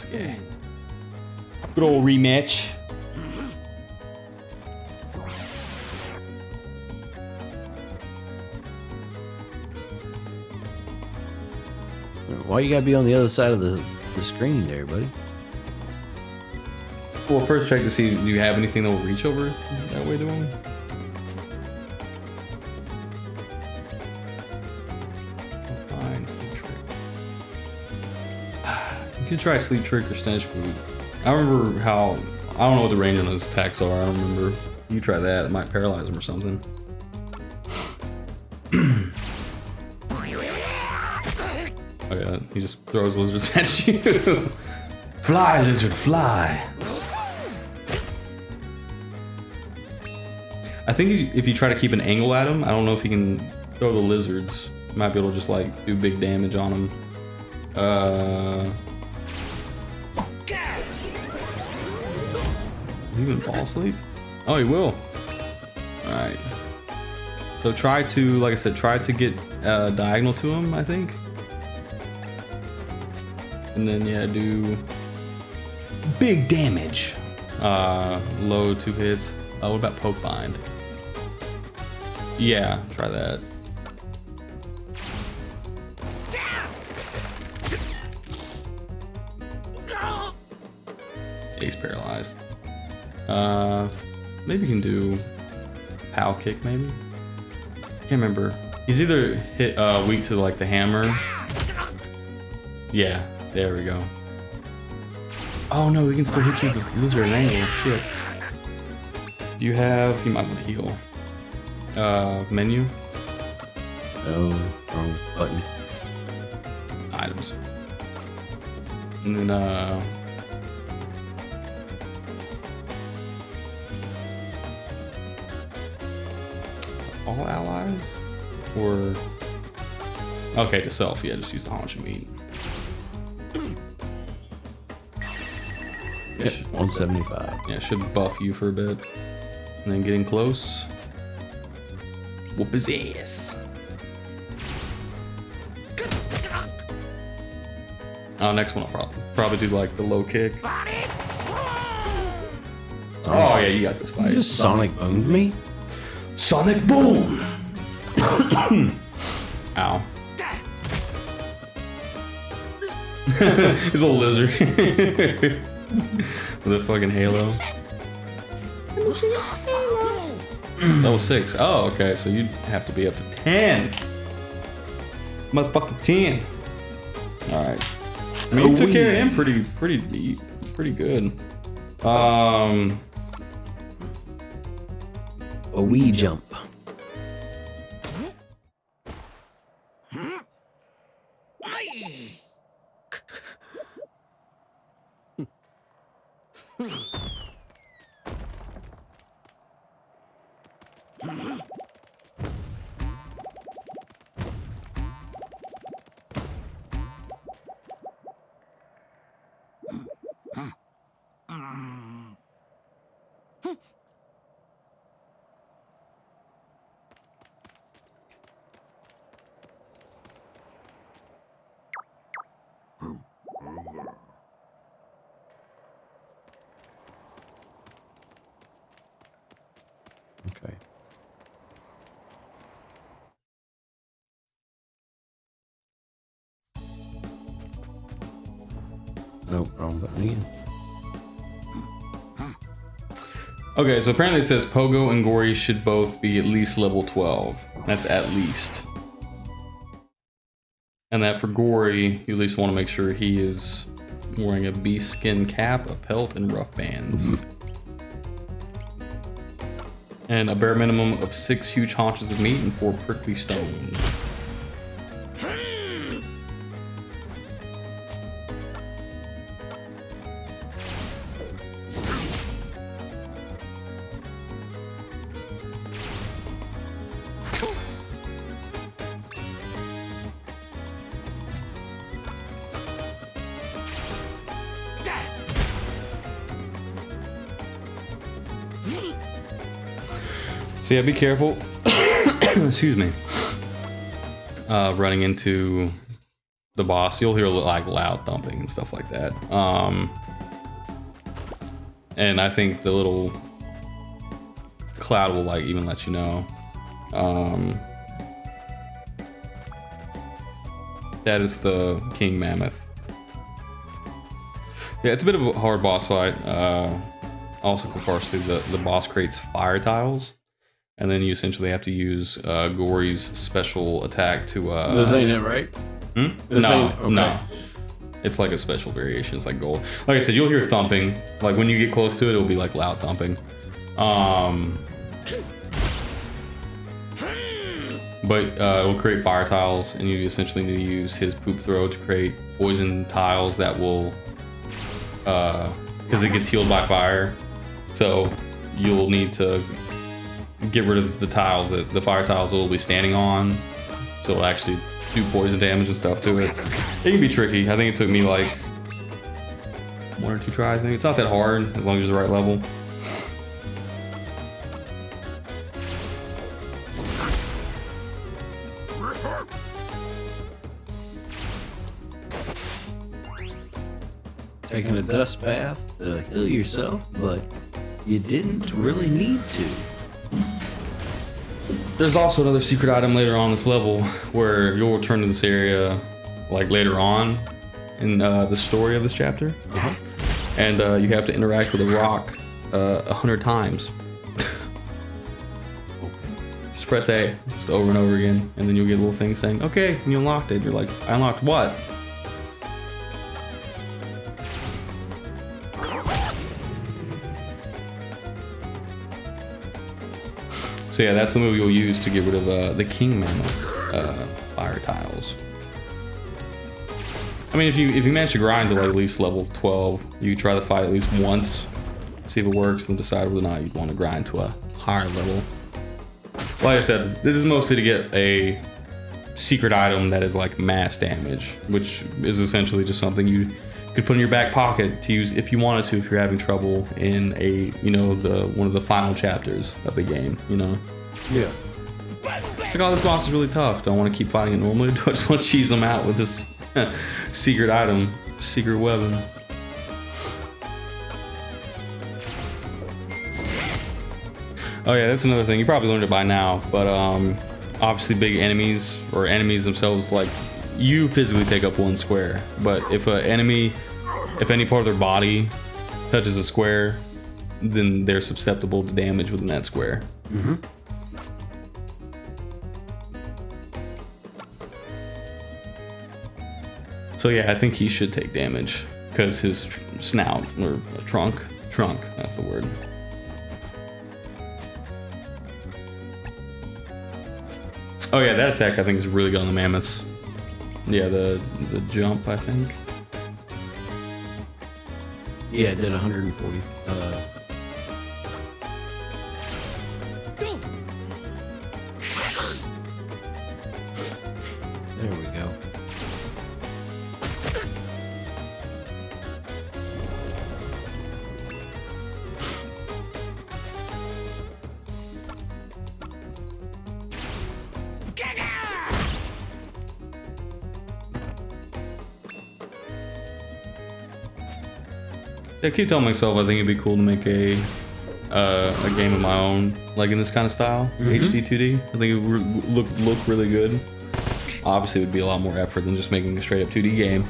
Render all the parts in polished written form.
this guy. Good old rematch. Why you gotta be on the other side of the screen there, buddy? Well, first check to see, do you have anything that will reach over that way to him? Fine, sleep trick. You could try sleep trick or stench boot. I remember how, I don't know what the range on those attacks are. I don't remember. You try that, it might paralyze him or something. Oh yeah, he just throws lizards at you. Fly, lizard, fly. I think if you try to keep an angle at him, I don't know if you can throw the lizards. You might be able to just like do big damage on him. Will he even fall asleep? Oh, he will. All right. So try to, like I said, try to get diagonal to him, I think. And then yeah, do big damage. Low 2 hits. What about poke bind? Yeah, try that. Ace paralyzed. Maybe you can do pow kick. Maybe. Can't remember. He's either hit weak to like the hammer. Yeah. There we go. Oh no, we can still hit you with the lizard angle. Shit. Do you have? You might want to heal. Menu. No, wrong button. Items. And then all allies? Or okay, to self, yeah, just use the haunch of meat. Yep, 175. Yeah, it should buff you for a bit. And then getting close. Whoop his ass. Next one I'll probably do like the low kick. Oh yeah, you got this fight. You just Sonic boomed me? Sonic boom! Ow. He's a little lizard. With a fucking halo. Level 6. Oh, okay, so you'd have to be up to 10. Motherfucking 10. Alright. I mean, you took care of him pretty good. A wee jump. Okay. Nope, wrong button again. Okay, so apparently it says Pogo and Gory should both be at least level 12. That's at least. And that for Gory, you at least want to make sure he is wearing a beast skin cap, a pelt, and rough bands. And a bare minimum of 6 huge haunches of meat and 4 prickly stones. So yeah, be careful. Excuse me. Running into the boss, you'll hear like loud thumping and stuff like that. And I think the little cloud will like even let you know. That is the King Mammoth. Yeah, it's a bit of a hard boss fight. Also, partially the boss creates fire tiles, and then you essentially have to use Gory's special attack to. This ain't it, right? No. It's like a special variation. It's like gold. Like I said, you'll hear thumping. Like when you get close to it, it'll be like loud thumping. But it'll create fire tiles, and you essentially need to use his poop throw to create poison tiles that will, because it gets healed by fire. So you'll need to get rid of the tiles that the fire tiles will be standing on. So it'll actually do poison damage and stuff to it. It can be tricky. I think it took me like 1 or 2 tries. Maybe it's not that hard as long as you're the right level. Taking a dust bath to heal yourself, but you didn't really need to. There's also another secret item later on this level where you'll return to this area like later on in the story of this chapter. And you have to interact with a rock 100 times. Just press A just over and over again, and then you'll get a little thing saying, okay, you unlocked it. You're like, I unlocked what? So yeah, that's the move you'll use to get rid of the King Mammoth's fire tiles. I mean, if you manage to grind to like at least level 12, you try the fight at least once, see if it works, then decide whether or not you want to grind to a higher level. Like I said, this is mostly to get a secret item that is like mass damage, which is essentially just something you could put in your back pocket to use if you wanted to, if you're having trouble in a, you know, one of the final chapters of the game, you know? Yeah. It's like, oh, this boss is really tough. Don't want to keep fighting it normally. Do I just want to cheese them out with this secret item, secret weapon? Oh yeah, that's another thing. You probably learned it by now, but obviously big enemies, or enemies themselves, like, you physically take up 1 square, but if an enemy, if any part of their body touches a square, then they're susceptible to damage within that square. Mm-hmm. So yeah, I think he should take damage because his snout, or trunk, that's the word. Oh yeah, that attack I think is really good on the mammoths. Yeah, the jump, I think. Yeah, it did 140. There we go. I keep telling myself I think it'd be cool to make a game of my own, like in this kind of style, HD 2D. I think it would look really good. Obviously, it would be a lot more effort than just making a straight up 2D game.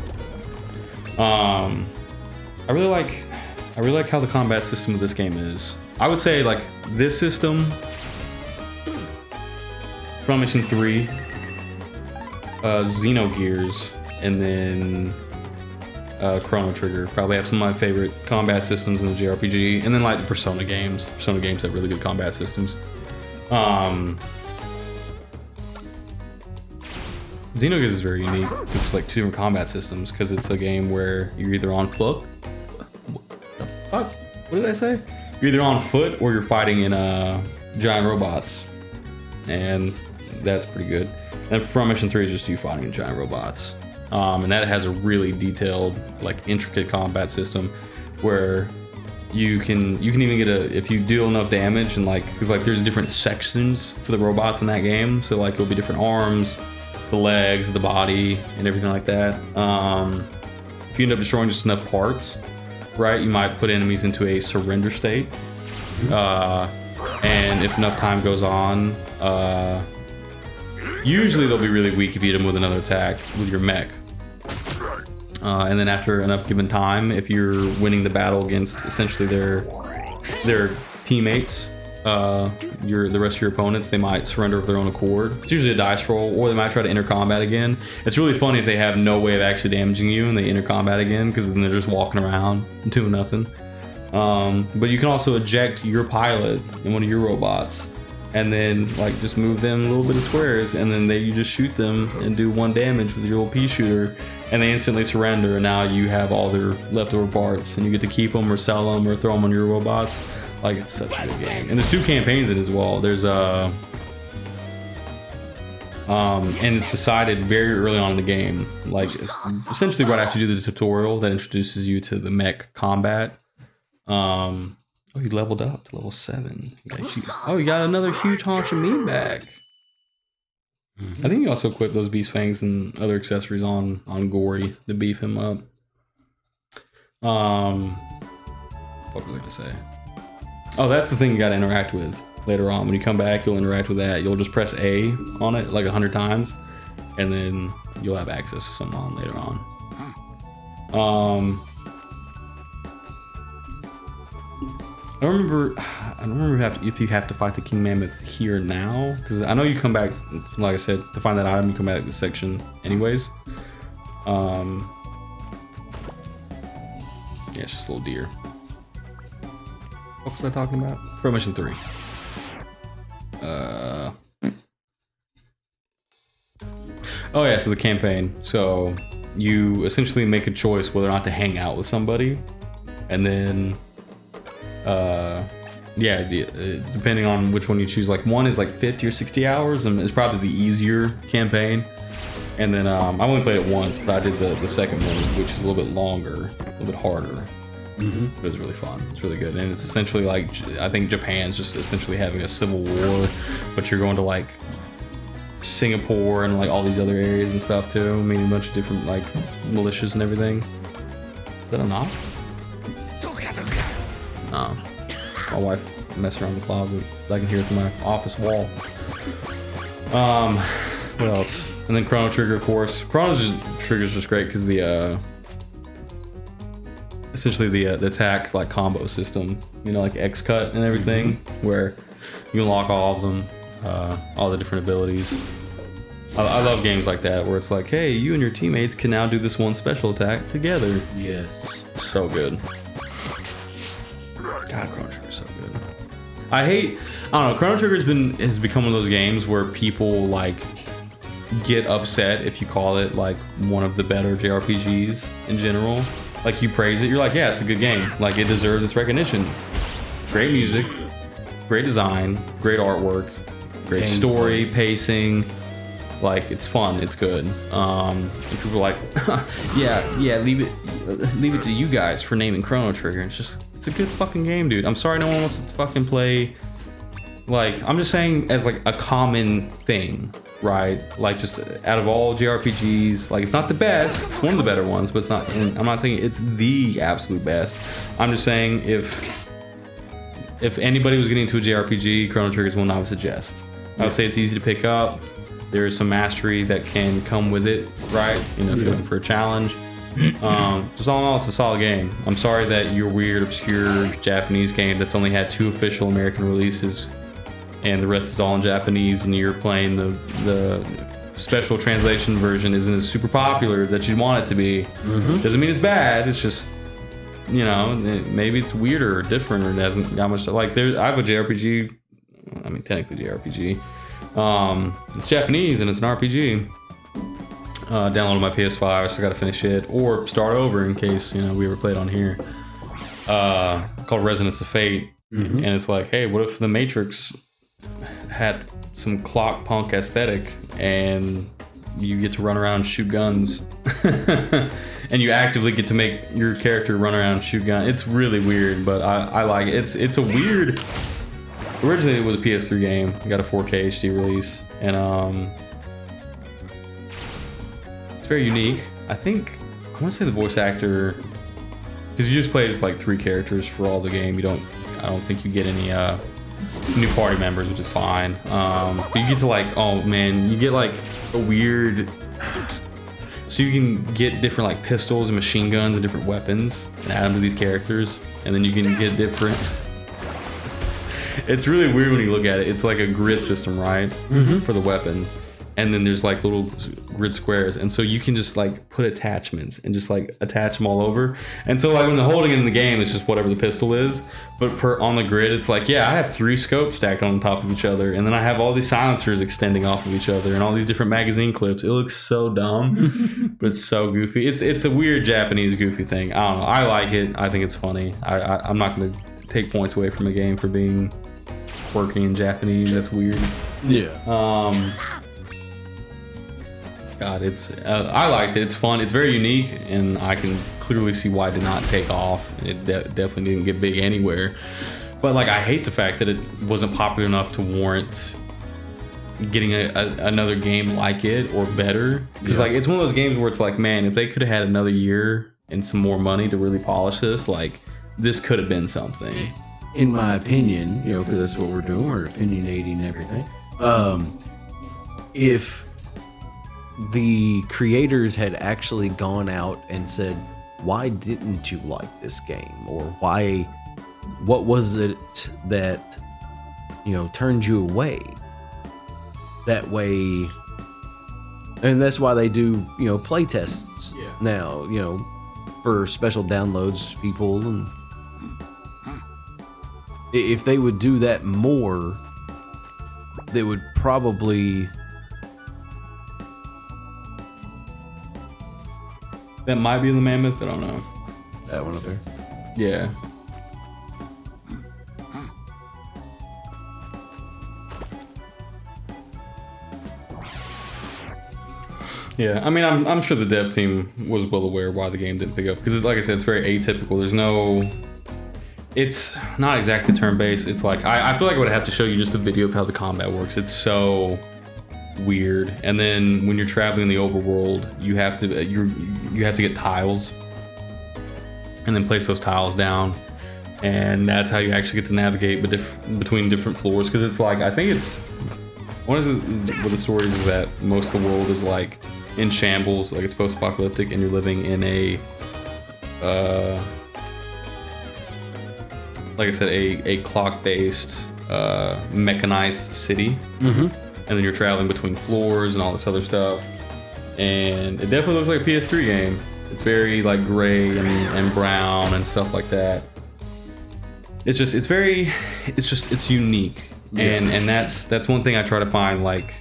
I really like how the combat system of this game is. I would say like this system, Front Mission 3, Xenogears, and then Chrono Trigger probably have some of my favorite combat systems in the JRPG, and then like the Persona games. Persona games have really good combat systems. Xenogears is very unique. It's like 2 different combat systems because it's a game where you're either on foot. What the fuck? What did I say? You're either on foot or you're fighting in giant robots, and that's pretty good. And Front Mission 3 is just you fighting in giant robots. And that has a really detailed, like intricate combat system where you can even get if you deal enough damage, and like, cause like there's different sections for the robots in that game. So like it'll be different arms, the legs, the body, and everything like that. If you end up destroying just enough parts, right, you might put enemies into a surrender state. And if enough time goes on, usually they'll be really weak if you hit them with another attack with your mech. And then after enough given time, if you're winning the battle against essentially their teammates, the rest of your opponents, they might surrender of their own accord. It's usually a dice roll, or they might try to enter combat again. It's really funny if they have no way of actually damaging you and they enter combat again, because then they're just walking around doing nothing. But you can also eject your pilot in one of your robots, and then like just move them a little bit of squares, and then you just shoot them and do 1 damage with your little pea shooter, and they instantly surrender, and now you have all their leftover parts, and you get to keep them or sell them or throw them on your robots. Like, it's such a good game. And there's 2 campaigns in it as well. There's and it's decided very early on in the game, like essentially right after you do the tutorial that introduces you to the mech combat. Oh, you leveled up to level 7. You got another huge haunch of meat back. I think you also equip those beast fangs and other accessories on Gory to beef him up. What was I gonna say? Oh, that's the thing you gotta interact with later on. When you come back, you'll interact with that. You'll just press A on it like 100 times, and then you'll have access to something on later on. I don't remember if you have to fight the King Mammoth here now, because I know you come back, like I said, to find that item, you come back to this section anyways. Yeah, it's just a little deer. What was I talking about? Pro Mission 3. Oh yeah, so the campaign. So you essentially make a choice whether or not to hang out with somebody, and then depending on which one you choose, like one is like 50 or 60 hours, and it's probably the easier campaign. And then I only played it once, but I did the second one, which is a little bit longer, a little bit harder. But it's really fun. It's really good, and it's essentially like, I think Japan's just essentially having a civil war, but you're going to like Singapore and like all these other areas and stuff too. I mean, a bunch of different like militias and everything. Is that a knock? Oh, my wife messed around the closet. I can hear it from my office wall. What else? And then Chrono Trigger, of course. Trigger's just great because the essentially the attack like combo system, you know, like X cut and everything, where you unlock all of them, all the different abilities. I love games like that where it's like, hey, you and your teammates can now do this one special attack together. Yes. So good. God, Chrono Trigger's so good. I don't know, Chrono Trigger has become one of those games where people like get upset if you call it like one of the better JRPGs in general. Like, you praise it, you're like, yeah, it's a good game. Like, it deserves its recognition. Great music, great design, great artwork, great story, pacing. Like, it's fun, it's good. And people are like, yeah, leave it to you guys for naming Chrono Trigger. It's a good fucking game, dude. I'm sorry no one wants to fucking play. Like, I'm just saying as like a common thing, right? Like, just out of all JRPGs, like, it's not the best. It's one of the better ones, but it's not. And I'm not saying it's the absolute best. I'm just saying if anybody was getting into a JRPG, Chrono Trigger is one I would suggest. I would say it's easy to pick up. There is some mastery that can come with it, right? You know, if you're looking for a challenge. Just all in all, it's a solid game. I'm sorry that your weird, obscure Japanese game that's only had 2 official American releases and the rest is all in Japanese, and you're playing the special translation version isn't as super popular that you'd want it to be. Doesn't mean it's bad. It's just, you know, maybe it's weirder or different, or it hasn't got much. Like, I have a JRPG. I mean, technically JRPG. It's Japanese and it's an RPG. Downloaded my PS5, so I gotta finish it or start over in case, you know, we ever played on here. Called Resonance of Fate, and it's like, hey, what if the Matrix had some clock punk aesthetic and you get to run around and shoot guns, and you actively get to make your character run around and shoot guns? It's really weird, but I like it. It's a weird. Originally, it was a PS3 game. It got a 4K HD release, and very unique. I think I want to say the voice actor, because you just play as like 3 characters for all the game. I don't think you get any new party members, which is fine. But you get to like, oh man, you get like a weird. So you can get different like pistols and machine guns and different weapons and add them to these characters, and then you can get different. It's really weird when you look at it. It's like a grid system, right? Mm-hmm. For the weapon. And then there's like little grid squares. And so you can just like put attachments and just like attach them all over. And so like when they're holding it in the game, it's just whatever the pistol is. But on the grid, it's like, yeah, I have 3 scopes stacked on top of each other. And then I have all these silencers extending off of each other and all these different magazine clips. It looks so dumb, but it's so goofy. It's a weird Japanese goofy thing. I don't know. I like it. I think it's funny. I'm not going to take points away from a game for being quirky in Japanese. That's weird. Yeah. God, I liked it. It's fun. It's very unique, and I can clearly see why it did not take off. It definitely didn't get big anywhere. But like, I hate the fact that it wasn't popular enough to warrant getting another game like it or better. Because like, it's one of those games where it's like, man, if they could have had another year and some more money to really polish this, like, this could have been something. In my opinion, you know, because that's what we're doing, we're opinionating everything. If the creators had actually gone out and said, why didn't you like this game? Or what was it that, you know, turned you away? That way, and that's why they do, you know, play tests now, you know, for special downloads, people. And if they would do that more, they would probably... That might be the Mammoth. I don't know. That one up there. Yeah. Yeah, I mean, I'm sure the dev team was well aware why the game didn't pick up, because like I said, it's very atypical. It's not exactly turn-based. It's like, I feel like I would have to show you just a video of how the combat works. It's so weird. And then when you're traveling in the overworld, you have to get tiles and then place those tiles down, and that's how you actually get to navigate between different floors. Because it's like, I think it's one of the stories is that most of the world is like in shambles, like it's post-apocalyptic, and you're living in a like I said, a clock-based mechanized city. And then you're traveling between floors and all this other stuff, and it definitely looks like a PS3 game. It's very like gray and brown and stuff like that. It's unique. Yes. And that's one thing I try to find like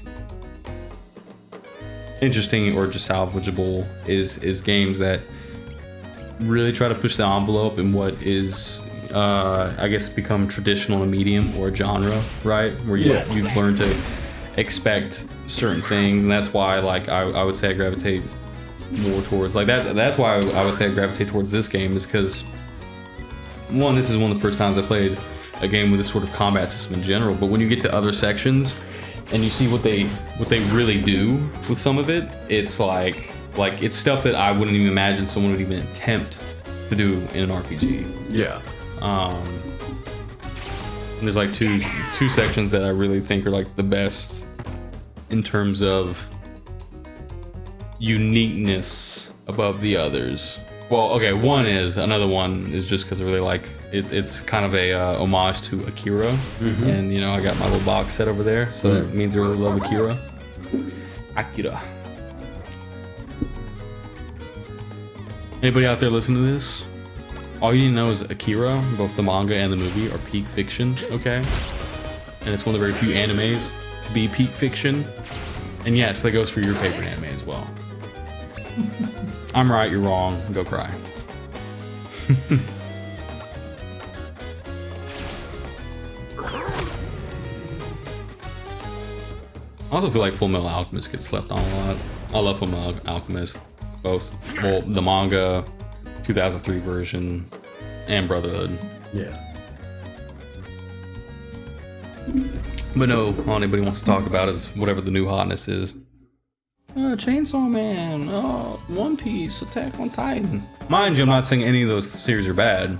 interesting or just salvageable is games that really try to push the envelope in what is I guess become traditional in a medium or a genre, right? Where you've learned to expect certain things, and that's why like I would say I gravitate more towards like that. That's why I would say I gravitate towards this game, is because one, this is one of the first times I played a game with this sort of combat system in general. But when you get to other sections and you see what they really do with some of it, it's like it's stuff that I wouldn't even imagine someone would even attempt to do in an RPG. Yeah. There's like two sections that I really think are like the best in terms of uniqueness above the others. Well, okay, another one is just because I really like it. It's kind of a homage to Akira, and you know, I got my little box set over there, so that means I really love Akira. Anybody out there listening to this? All you need to know is Akira, both the manga and the movie, are peak fiction, okay? And it's one of the very few animes to be peak fiction. And yes, that goes for your favorite anime as well. I'm right, you're wrong, go cry. I also feel like Fullmetal Alchemist gets slept on a lot. I love Fullmetal Alchemist, both, well, the manga, 2003 version, and Brotherhood. Yeah. But no, all anybody wants to talk about is whatever the new hotness is. Chainsaw Man, One Piece, Attack on Titan. Mind you, I'm not saying any of those series are bad.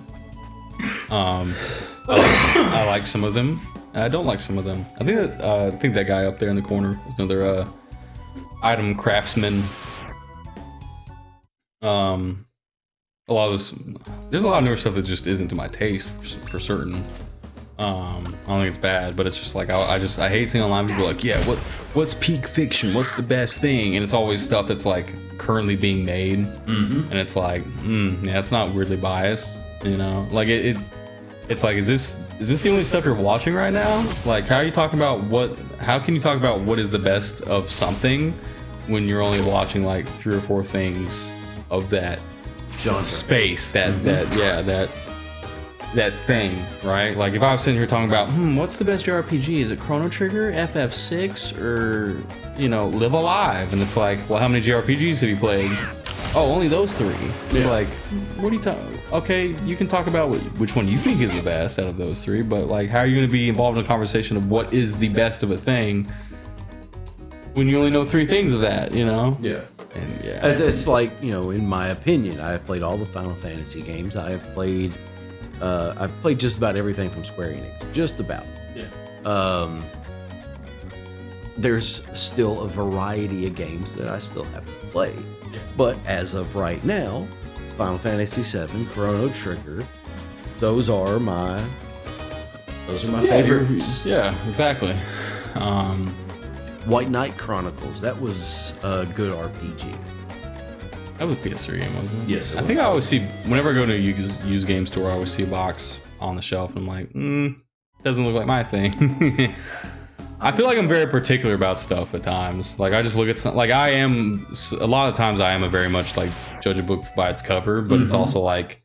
I like some of them. I don't like some of them. I think that guy up there in the corner is another item craftsman. A lot of this, there's a lot of newer stuff that just isn't to my taste for certain. I don't think it's bad, but it's just like I hate seeing online people like, yeah, what's peak fiction? What's the best thing? And it's always stuff that's like currently being made, and it's like, yeah, it's not weirdly biased, you know? Like it's like, is this the only stuff you're watching right now? Like, how are you talking about how can you talk about what is the best of something when you're only watching like 3 or 4 things of that Genre. space, that thing, right? Like if I was sitting here talking about, what's the best JRPG? Is it Chrono Trigger, FF6, or Live Alive? And it's like, well, how many JRPGs have you played? Oh, only those 3. It's like, what are you talking? Okay, you can talk about which one you think is the best out of those 3, but like, how are you going to be involved in a conversation of what is the best of a thing when you only know 3 things of that? Yeah. And yeah, It's like, in my opinion, I have played all the Final Fantasy games. I've played just about everything from Square Enix. Just about. yeah. There's still a variety of games that I still haven't played. Yeah. But as of right now, Final Fantasy VII, Chrono Trigger, those are my favorites. Yeah, exactly. White Knight Chronicles, that was a good RPG. That was a PS3 game, wasn't it? Yes, it I think I always see, whenever I go to a used game store, I always see a box on the shelf, and I'm like, doesn't look like my thing. I feel like I'm very particular about stuff at times. Like, I just look at some, like, a lot of times I am a very much like judge a book by its cover, but it's also like,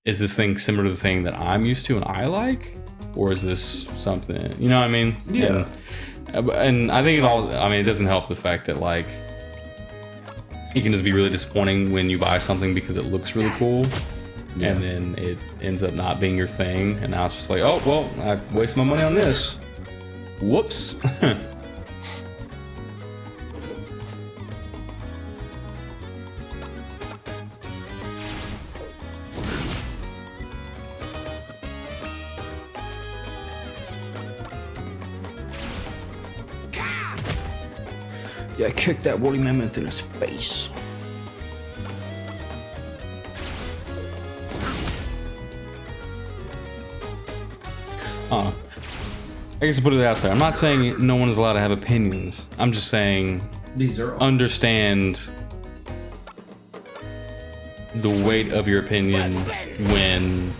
is this thing similar to the thing that I'm used to and I like? Or is this something, you know what I mean? Yeah. And I think it doesn't help the fact that like it can just be really disappointing when you buy something because it looks really cool, and then it ends up not being your thing, and now it's just like, oh well, I wasted my money on this. Whoops. Yeah, I kicked that woolly mammoth in his face. I guess to put it out there, I'm not saying no one is allowed to have opinions. I'm just saying These are understand the weight of your opinion when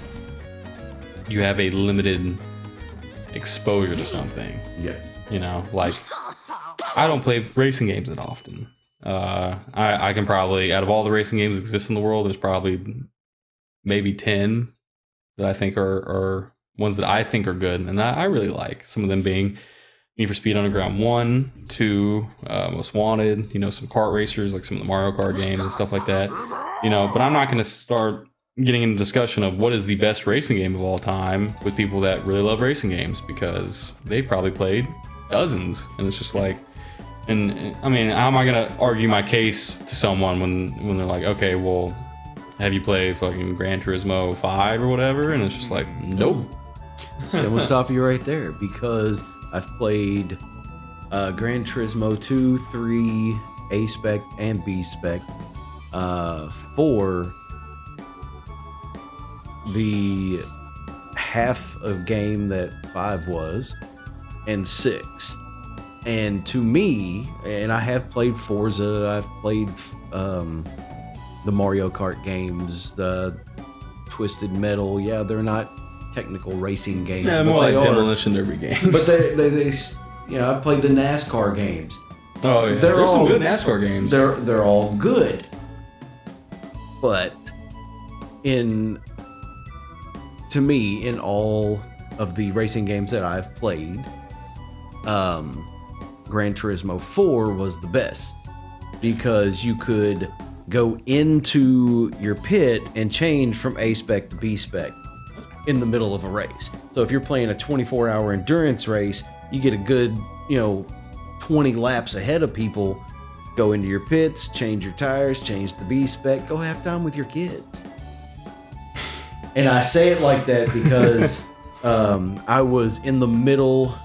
you have a limited exposure to something. yeah. Like I don't play racing games that often. I can probably, out of all the racing games that exist in the world, there's probably maybe 10 that I think are ones that I think are good, and I really like. Some of them being Need for Speed Underground 1, 2, Most Wanted, some kart racers, like some of the Mario Kart games and stuff like that. But I'm not going to start getting into discussion of what is the best racing game of all time with people that really love racing games, because they've probably played dozens, and it's just like, and I mean, how am I going to argue my case to someone when they're like, okay, well, have you played fucking Gran Turismo 5 or whatever? And it's just like, nope. So we'll stop you right there, because I've played Gran Turismo 2, 3, A-Spec, and B-Spec, 4, the half of game that 5 was, and 6. And to me, and I have played Forza, I've played the Mario Kart games, the Twisted Metal. Yeah, they're not technical racing games. Yeah, more like Demolition Derby games. But they I've played the NASCAR games. Oh yeah, there's some good NASCAR games. They're all good. But to me, in all of the racing games that I've played, Gran Turismo 4 was the best, because you could go into your pit and change from A-Spec to B-Spec in the middle of a race. So if you're playing a 24-hour endurance race, you get a good, 20 laps ahead of people, Go into your pits, change your tires, change the B spec, go have time with your kids. And I say it like that because I was in the middle.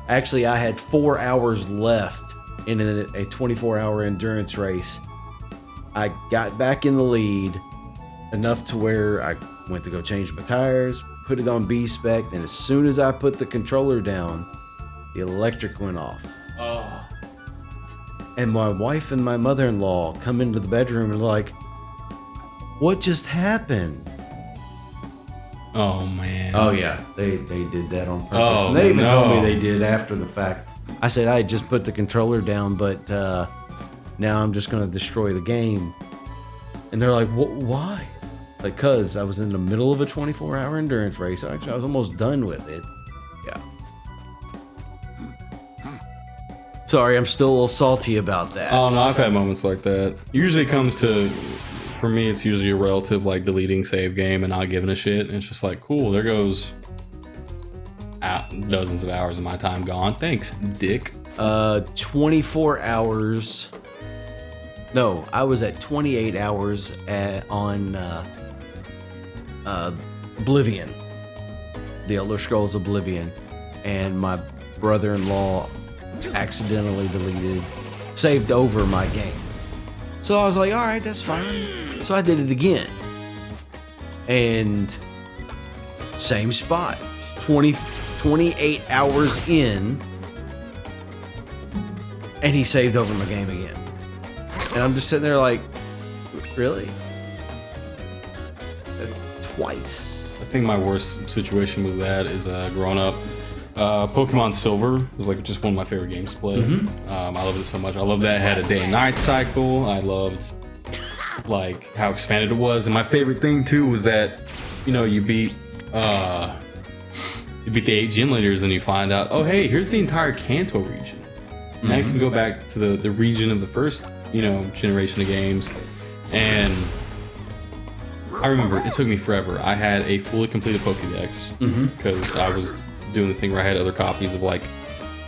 Actually, I had 4 hours left in a 24-hour endurance race. I got back in the lead enough to where I went to go change my tires, put it on B spec, and as soon as I put the controller down, the electric went off. Oh. And my wife and my mother-in-law come into the bedroom and like, what just happened? Oh man. Oh yeah, they did that on purpose. Oh, And they even told me no. they did after the fact. I said I just put the controller down, but now I'm just gonna destroy the game. And they're like, why? Like, cause I was in the middle of a 24-hour endurance race. Actually, I was almost done with it. Yeah. Sorry, I'm still a little salty about that. Oh no, I've had moments like that. Usually it comes to, for me, it's usually a relative like deleting save game and not giving a shit. And it's just like, cool, there goes dozens of hours of my time gone. Thanks, dick. 24 hours. No, I was at 28 hours on Oblivion, the Elder Scrolls Oblivion, and my brother-in-law accidentally saved over my game. So I was like, all right, that's fine. So I did it again. And same spot. 28 hours in, and he saved over my game again. And I'm just sitting there like, really? That's twice. I think my worst situation was that is growing up. Pokemon Silver was like just one of my favorite games to play. I loved it so much. I loved that it had a day and night cycle. I loved like how expanded it was. And my favorite thing too was that, you know, you beat the 8 gym leaders and you find out, oh hey, here's the entire Kanto region. Now you can go back to the region of the first, you know, generation of games. And I remember it took me forever. I had a fully completed Pokédex because I was doing the thing where I had other copies of like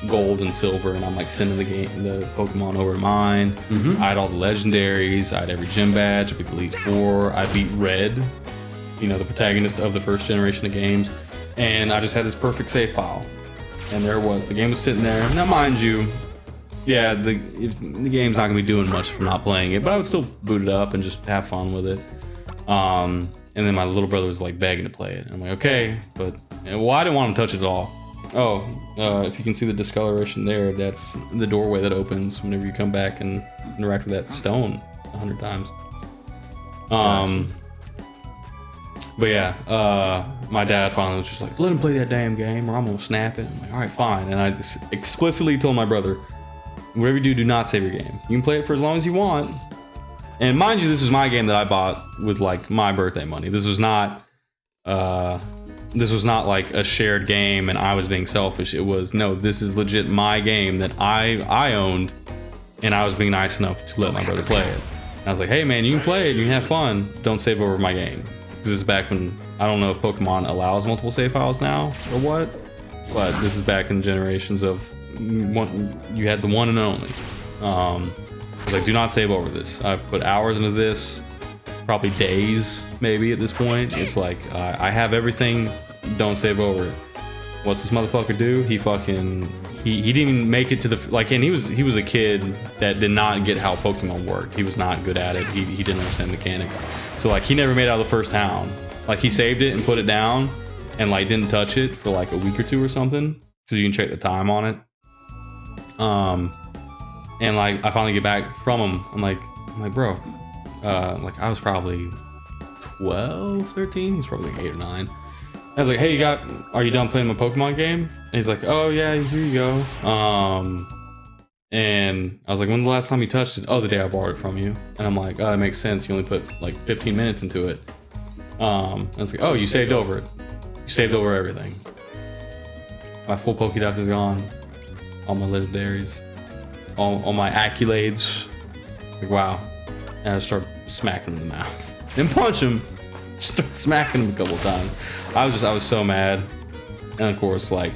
gold and silver, and I'm like sending the Pokemon over to mine. I had all the legendaries. I had every gym badge. I beat the Elite Four. I beat Red, you know, the protagonist of the first generation of games, and I just had this perfect save file. And there it was. The game was sitting there. Now, mind you, yeah, the game's not gonna be doing much if I'm not playing it, but I would still boot it up and just have fun with it. And then my little brother was like begging to play it. I'm like, okay, but well, I didn't want to touch it at all. Oh, if you can see the discoloration there, that's the doorway that opens whenever you come back and interact with that stone 100 times. But yeah, my dad finally was just like, let him play that damn game or I'm gonna snap it. I'm like, all right, fine. And I explicitly told my brother, whatever you do not save your game. You can play it for as long as you want. And mind you, this was my game that I bought with like my birthday money. This was not like a shared game and I was being selfish. It was, no, this is legit my game that I owned, and I was being nice enough to let my brother play it. And I was like, hey man, you can play it, you can have fun. Don't save over my game. This is back when, I don't know if Pokemon allows multiple save files now or what, but this is back in the generations of you had the one and only. I was like, do not save over this. I've put hours into this, probably days maybe at this point. It's like, I have everything, don't save over it. What's this motherfucker do? He didn't even make it to the, like, and he was a kid that did not get how Pokemon worked. He was not good at it. He didn't understand mechanics. So like, he never made it out of the first town. Like, he saved it and put it down and like didn't touch it for like a week or two or something, so you can check the time on it. And like, I finally get back from him. I'm like, bro, like I was probably 12, 13. He's probably like 8 or 9. I was like, hey, are you done playing my Pokemon game? And he's like, oh yeah, here you go. And I was like, when's the last time you touched it? Oh, the day I borrowed it from you. And I'm like, oh, that makes sense. You only put like 15 minutes into it. I was like, oh, you saved over it. You saved over everything. My full Pokédex is gone. All my legendaries. All my accolades. Like, wow. And I start smacking him in the mouth. Then punch him. Start smacking him a couple times. I was so mad. And of course, like,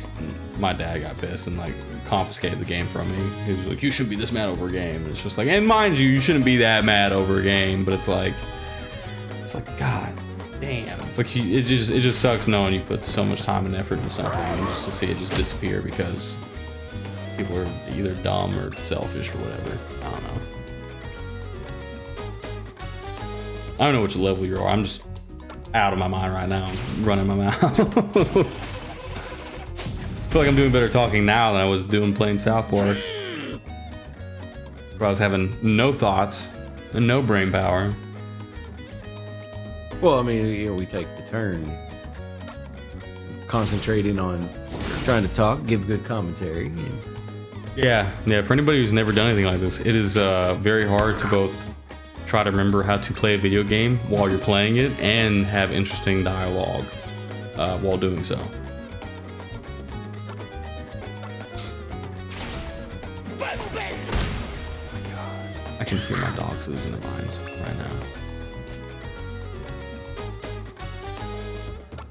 my dad got pissed and like confiscated the game from me. He was like, you shouldn't be this mad over a game. And it's just like, and mind you shouldn't be that mad over a game, but it's like God damn. It's like it just sucks knowing you put so much time and effort into something and just to see it just disappear because people are either dumb or selfish or whatever. I don't know. I don't know which level you are. I'm just out of my mind right now. I'm running my mouth. I feel like I'm doing better talking now than I was doing playing South Park. Where I was having no thoughts and no brain power. Well, I mean, you know, we take the turn concentrating on trying to talk, give good commentary. Yeah. For anybody who's never done anything like this, it is very hard to both try to remember how to play a video game while you're playing it and have interesting dialogue while doing so. I can hear my dogs losing their minds right now.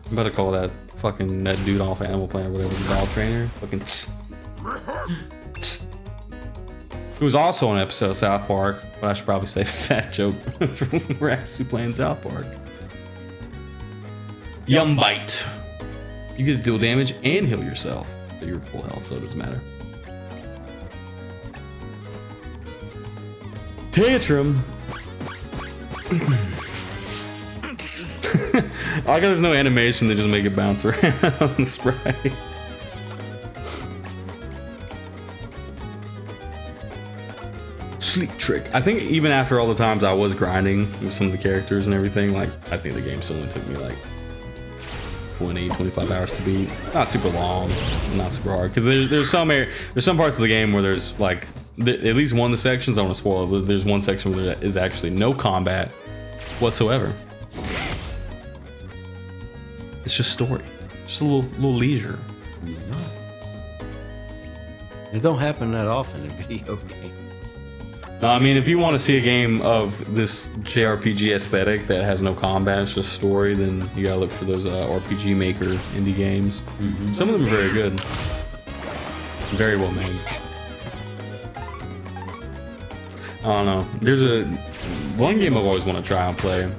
I'm about to call that dude off Animal Planet, whatever, the dog trainer. Fucking tss. Tss. It was on an episode of South Park, but I should probably save that joke for when we're actually playing South Park. Yum Bite. You get to deal damage and heal yourself, but you're full health, so it doesn't matter. Tantrum. I like there's no animation, they just make it bounce around the spray. Sleep Trick. I think even after all the times I was grinding with some of the characters and everything, like I think the game still only took me like 20-25 hours to beat. Not super long, not super hard. Because there's some parts of the game where there's like at least one of the sections, I don't want to spoil it, but there's one section where there is actually no combat whatsoever. It's just story, just a little leisure. It don't happen that often in video games. I mean, if you want to see a game of this JRPG aesthetic that has no combat, it's just story, then you gotta look for those RPG Maker indie games. Mm-hmm. Some of them are very good, very well made. I don't know. There's one game I've always wanted to try and play.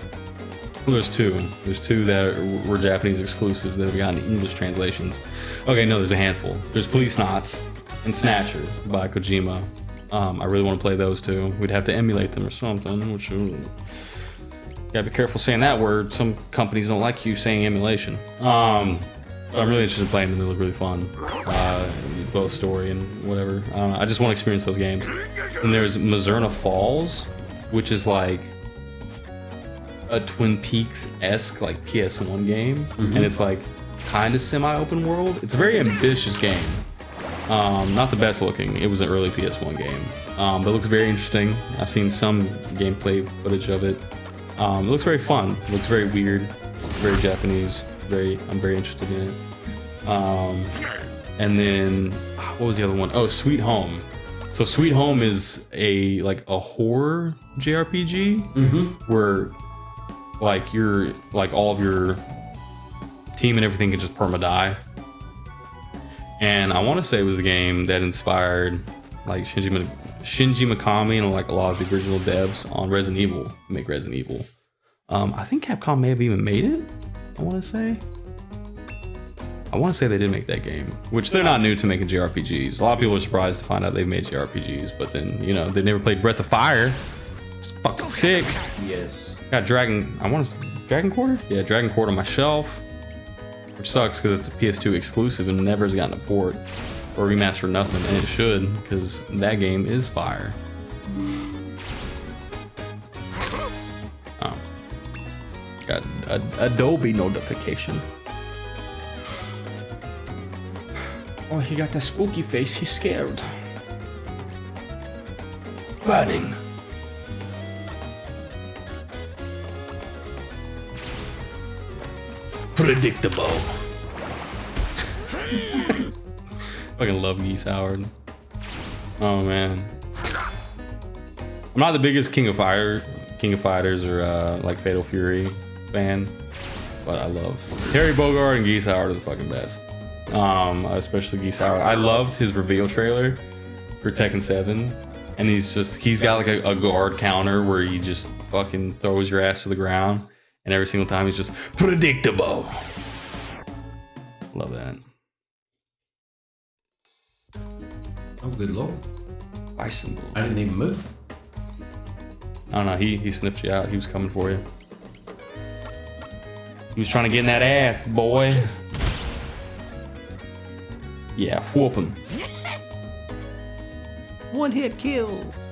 Well, there's two. There's two that were Japanese exclusives that have gotten English translations. Okay, no, there's a handful. There's Police Knots and Snatcher by Kojima. I really want to play those two. We'd have to emulate them or something, which gotta be careful saying that word. Some companies don't like you saying emulation. But I'm really interested in playing them. They look really fun. Both story and whatever. I don't know. I just want to experience those games. And there's Mazurna Falls, which is like a Twin Peaks-esque like PS1 game, and it's like kind of semi-open world. It's a very ambitious game. Not the best looking. It was an early PS1 game, but it looks very interesting. I've seen some gameplay footage of it. It looks very fun. It looks very weird, very Japanese. I'm very interested in it. And then what was the other one? Oh, Sweet Home. So Sweet Home is a horror JRPG where like all of your team and everything can just perma die. And I want to say it was the game that inspired like Shinji Mikami and like a lot of the original devs on Resident Evil to make Resident Evil. I think Capcom may have even made it. I want to say they did make that game, which they're not new to making JRPGs. A lot of people are surprised to find out they've made JRPGs, but then they never played Breath of Fire. It's fucking sick. Yes. Got Dragon Quarter? Yeah, Dragon Quarter on my shelf. Which sucks because it's a PS2 exclusive and never has gotten a port or remaster or nothing, and it should because that game is fire. Oh. Got Adobe notification. Oh, he got that spooky face. He's scared. Burning. Predictable. Fucking love Geese Howard. Oh man. I'm not the biggest King of Fighters or like Fatal Fury fan, but I love Terry Bogard and Geese Howard are the fucking best. especially Gisao. I loved his reveal trailer for Tekken 7, and he's got like a guard counter where he just fucking throws your ass to the ground, and every single time he's just predictable. Love that. Oh, good lord. Bison Bull. I didn't even move. I don't know, he sniffed you out. He was coming for you. He was trying to get in that ass, boy. Yeah, whoop him. One hit kills.